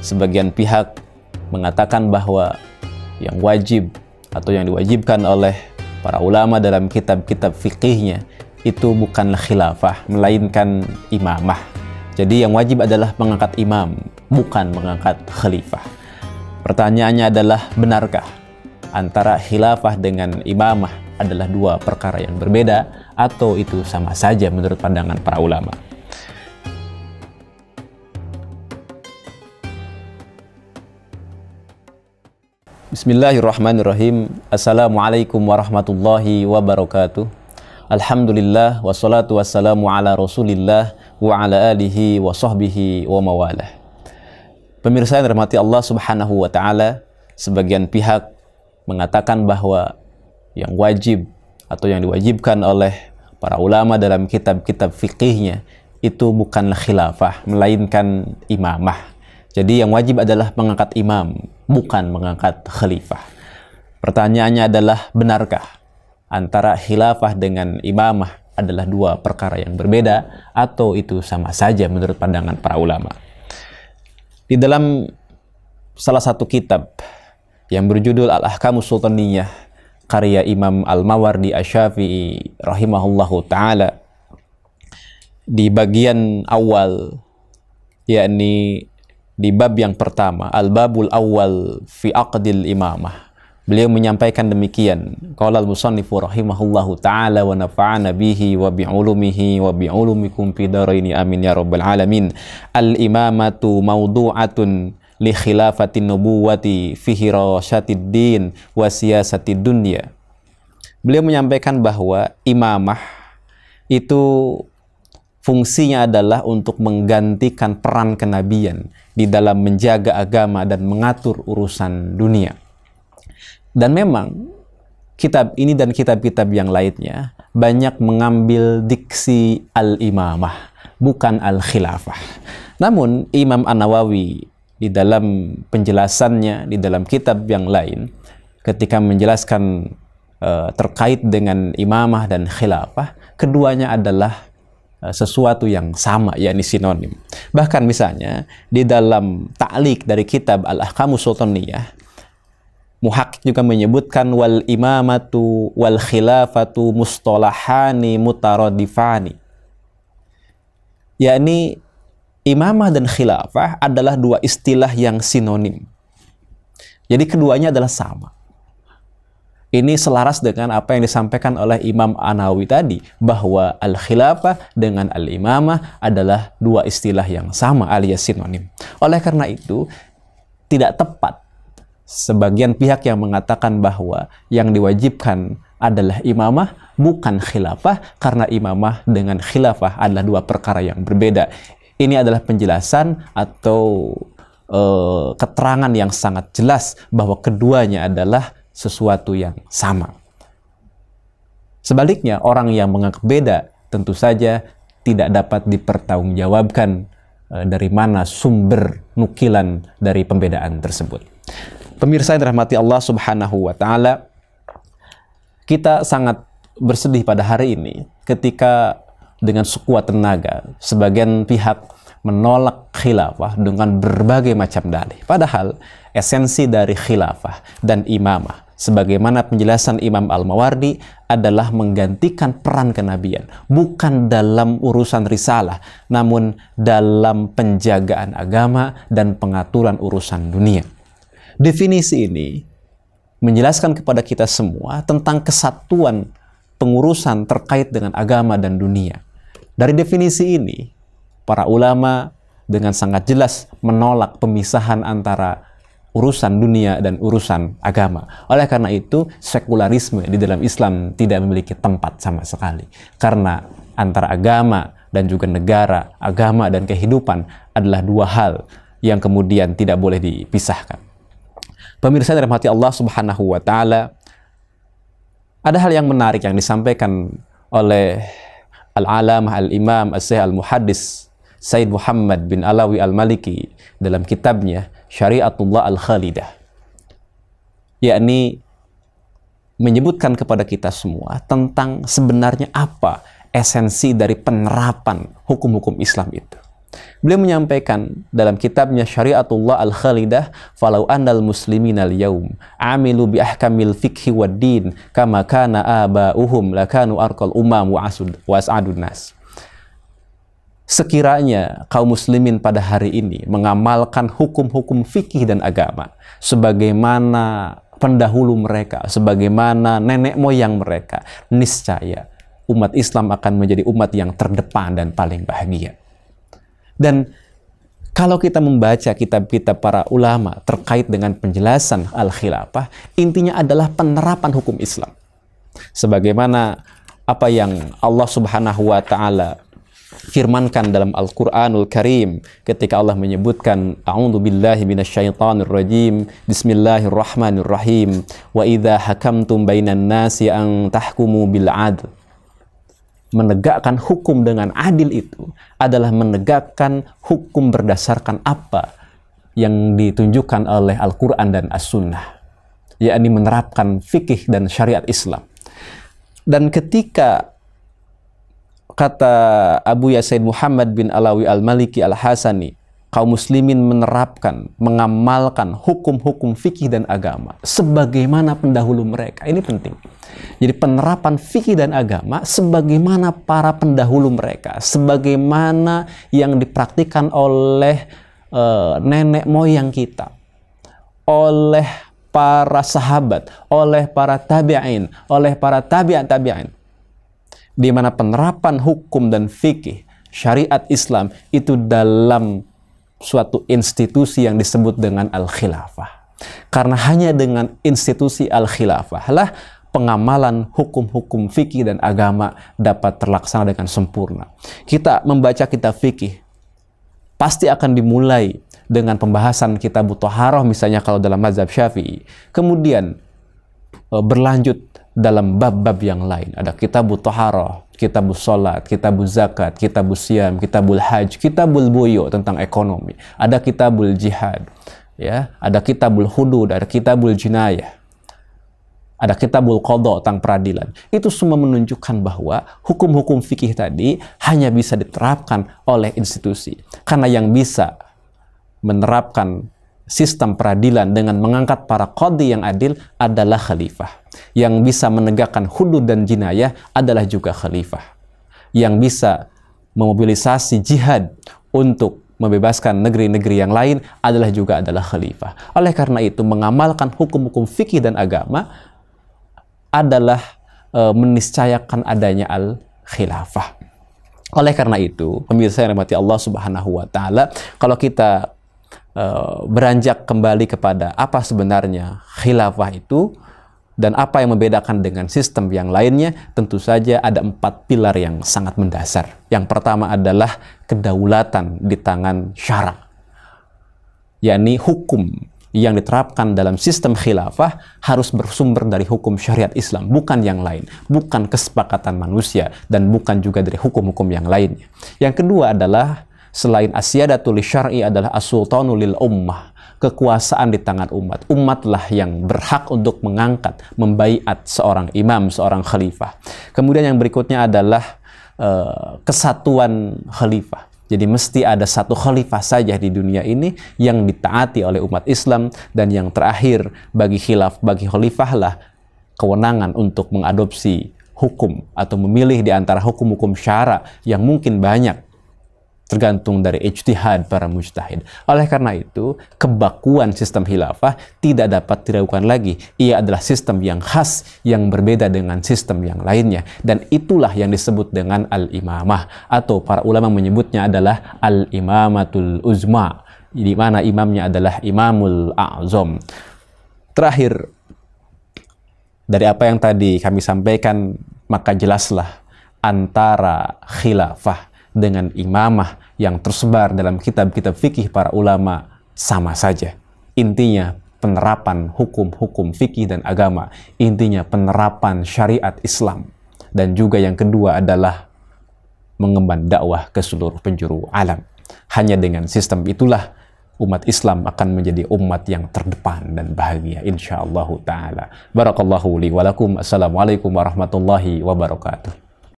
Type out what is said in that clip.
sebagian pihak mengatakan bahwa yang wajib atau yang diwajibkan oleh para ulama dalam kitab-kitab fikihnya itu bukanlah khilafah, melainkan imamah. Jadi yang wajib adalah mengangkat imam, bukan mengangkat khalifah. Pertanyaannya adalah, benarkah antara khilafah dengan imamah adalah dua perkara yang berbeda, atau itu sama saja menurut pandangan para ulama? Bismillahirrahmanirrahim. Assalamualaikum warahmatullahi wabarakatuh. Alhamdulillah, wassalatu wassalamu ala rasulillah wa ala alihi wa sahbihi wa mawalah. Pemirsa yang dirahmati Allah subhanahu wa ta'ala, sebagian pihak mengatakan bahwa yang wajib atau yang diwajibkan oleh para ulama dalam kitab-kitab fikihnya itu bukanlah khilafah, melainkan imamah. Jadi yang wajib adalah mengangkat imam, bukan mengangkat khalifah. Pertanyaannya adalah, benarkah antara khilafah dengan imamah adalah dua perkara yang berbeda, atau itu sama saja menurut pandangan para ulama? Di dalam salah satu kitab yang berjudul Al-Ahkamus Sultaniyah karya Imam Al-Mawardi Asy-Syafi'i rahimahullahu ta'ala, di bagian awal, yakni di bab yang pertama, Al-Babul Awwal fi Aqdil Imamah, beliau menyampaikan demikian. Qala al-musannifu rahimahullahu ta'ala wa nafa'ana bihi wa bi'ulumihi wa bi'ulumikum fi daraini amin ya rabbal alamin. Al-imamatu mawdu'atun li khilafatin nubuwati fi hirasatid din wa siyasatid dunya. Beliau menyampaikan bahwa imamah itu fungsinya adalah untuk menggantikan peran kenabian di dalam menjaga agama dan mengatur urusan dunia. Dan memang kitab ini dan kitab-kitab yang lainnya banyak mengambil diksi al-imamah, bukan al-khilafah. Namun Imam An-Nawawi di dalam penjelasannya di dalam kitab yang lain, ketika menjelaskan terkait dengan imamah dan khilafah, keduanya adalah sesuatu yang sama, yakni sinonim. Bahkan misalnya di dalam ta'liq dari kitab Al-Ahkamus Sultaniyah, muhakkik juga menyebutkan wal imamatu wal khilafatu mustalahani mutaradifani, yakni imamah dan khilafah adalah dua istilah yang sinonim. Jadi keduanya adalah sama. Ini selaras dengan apa yang disampaikan oleh Imam An-Nawawi tadi, bahwa al-khilafah dengan al-imamah adalah dua istilah yang sama alias sinonim. Oleh karena itu, tidak tepat sebagian pihak yang mengatakan bahwa yang diwajibkan adalah imamah, bukan khilafah, karena imamah dengan khilafah adalah dua perkara yang berbeda. Ini adalah penjelasan atau keterangan yang sangat jelas bahwa keduanya adalah sesuatu yang sama. Sebaliknya, orang yang menganggap beda tentu saja tidak dapat dipertanggungjawabkan dari mana sumber nukilan dari pembedaan tersebut. Pemirsa yang dirahmati Allah subhanahu wa ta'ala, kita sangat bersedih pada hari ini ketika dengan sekuat tenaga sebagian pihak menolak khilafah dengan berbagai macam dalih. Padahal esensi dari khilafah dan imamah, sebagaimana penjelasan Imam Al-Mawardi, adalah menggantikan peran kenabian, bukan dalam urusan risalah, namun dalam penjagaan agama dan pengaturan urusan dunia. Definisi ini menjelaskan kepada kita semua tentang kesatuan pengurusan terkait dengan agama dan dunia. Dari definisi ini, para ulama dengan sangat jelas menolak pemisahan antara urusan dunia dan urusan agama. Oleh karena itu, sekularisme di dalam Islam tidak memiliki tempat sama sekali. Karena antara agama dan juga negara, agama dan kehidupan adalah dua hal yang kemudian tidak boleh dipisahkan. Pemirsa yang dirahmati Allah subhanahu wa ta'ala, ada hal yang menarik yang disampaikan oleh Al-Alamah Al-Imam As-Syekh Al-Muhaddis Said Muhammad bin Alawi Al-Maliki dalam kitabnya Syariatullah Al-Khalidah, yakni menyebutkan kepada kita semua tentang sebenarnya apa esensi dari penerapan hukum-hukum Islam itu. Beliau menyampaikan dalam kitabnya Syariatullah Al-Khalidah, "Falau annal muslimin al-yaum amilu bi ahkamil fikhi wad din kama kana aba'uhum lakanu arqal umam wa as'adun nas." Sekiranya kaum muslimin pada hari ini mengamalkan hukum-hukum fikih dan agama sebagaimana pendahulu mereka, sebagaimana nenek moyang mereka, niscaya umat Islam akan menjadi umat yang terdepan dan paling bahagia. Dan kalau kita membaca kitab-kitab para ulama terkait dengan penjelasan al-khilafah, intinya adalah penerapan hukum Islam. Sebagaimana apa yang Allah Subhanahu wa Ta'ala firmankan dalam Al-Quranul Karim ketika Allah menyebutkan, A'udzu billahi minasyaitonir rajim, Bismillahirrahmanirrahim, wa idza hakamtum bainan nasi an tahkumu bil 'adl. Menegakkan hukum dengan adil itu adalah menegakkan hukum berdasarkan apa yang ditunjukkan oleh Al-Quran dan As-Sunnah, yakni menerapkan fikih dan syariat Islam. Dan ketika kata Abu Yasin Muhammad bin Alawi Al-Maliki Al-Hasani, kaum muslimin menerapkan, mengamalkan hukum-hukum fikih dan agama sebagaimana pendahulu mereka. Ini penting. Jadi penerapan fikih dan agama sebagaimana para pendahulu mereka, sebagaimana yang dipraktikkan oleh nenek moyang kita, oleh para sahabat, oleh para tabi'in, oleh para tabi'at-tabi'in. Di mana penerapan hukum dan fikih syariat Islam itu dalam suatu institusi yang disebut dengan al-khilafah. Karena hanya dengan institusi al-khilafah lah pengamalan hukum-hukum fikih dan agama dapat terlaksana dengan sempurna. Kita membaca kitab fikih pasti akan dimulai dengan pembahasan kitab Thaharah misalnya kalau dalam mazhab Syafi'i. Kemudian berlanjut dalam bab-bab yang lain. Ada kitab Thaharah, kitab salat, kitab zakat, kitab siam, kitabul hajj, kitabul buyu tentang ekonomi. Ada kitabul jihad, ya, ada kitabul hudud, ada kitabul jinayah. Ada kitabul qadha tentang peradilan. Itu semua menunjukkan bahwa hukum-hukum fikih tadi hanya bisa diterapkan oleh institusi. Karena yang bisa menerapkan sistem peradilan dengan mengangkat para qadhi yang adil adalah khalifah. Yang bisa menegakkan hudud dan jinayah adalah juga khalifah. Yang bisa memobilisasi jihad untuk membebaskan negeri-negeri yang lain adalah khalifah. Oleh karena itu, mengamalkan hukum-hukum fikih dan agama adalah meniscayakan adanya al-khilafah. Oleh karena itu, pemirsa yang dirahmati Allah Subhanahu wa Ta'ala, kalau kita beranjak kembali kepada apa sebenarnya khilafah itu dan apa yang membedakan dengan sistem yang lainnya, tentu saja ada 4 pilar yang sangat mendasar. Yang pertama adalah kedaulatan di tangan syara, yakni hukum yang diterapkan dalam sistem khilafah harus bersumber dari hukum syariat Islam, bukan yang lain, bukan kesepakatan manusia, dan bukan juga dari hukum-hukum yang lainnya. Yang kedua adalah, selain asyadatul syar'i adalah as-sultanu lil ummah, kekuasaan di tangan umat. Umatlah yang berhak untuk mengangkat, membaiat seorang imam, seorang khalifah. Kemudian yang berikutnya adalah kesatuan khalifah. Jadi mesti ada satu khalifah saja di dunia ini yang ditaati oleh umat Islam, dan yang terakhir bagi khalifah lah kewenangan untuk mengadopsi hukum atau memilih di antara hukum-hukum syara yang mungkin banyak, tergantung dari ijtihad para mujtahid. Oleh karena itu, kebakuan sistem khilafah tidak dapat diragukan lagi. Ia adalah sistem yang khas, yang berbeda dengan sistem yang lainnya. Dan itulah yang disebut dengan al-imamah, atau para ulama menyebutnya adalah al-imamatul uzma, di mana imamnya adalah imamul a'zam. Terakhir, dari apa yang tadi kami sampaikan, maka jelaslah antara khilafah dengan imamah yang tersebar dalam kitab-kitab fikih para ulama sama saja. Intinya penerapan hukum-hukum fikih dan agama. Intinya penerapan syariat Islam. Dan juga yang kedua adalah mengemban dakwah ke seluruh penjuru alam. Hanya dengan sistem itulah umat Islam akan menjadi umat yang terdepan dan bahagia, insyaallah ta'ala. Barakallahu li walakum. Assalamualaikum warahmatullahi wabarakatuh.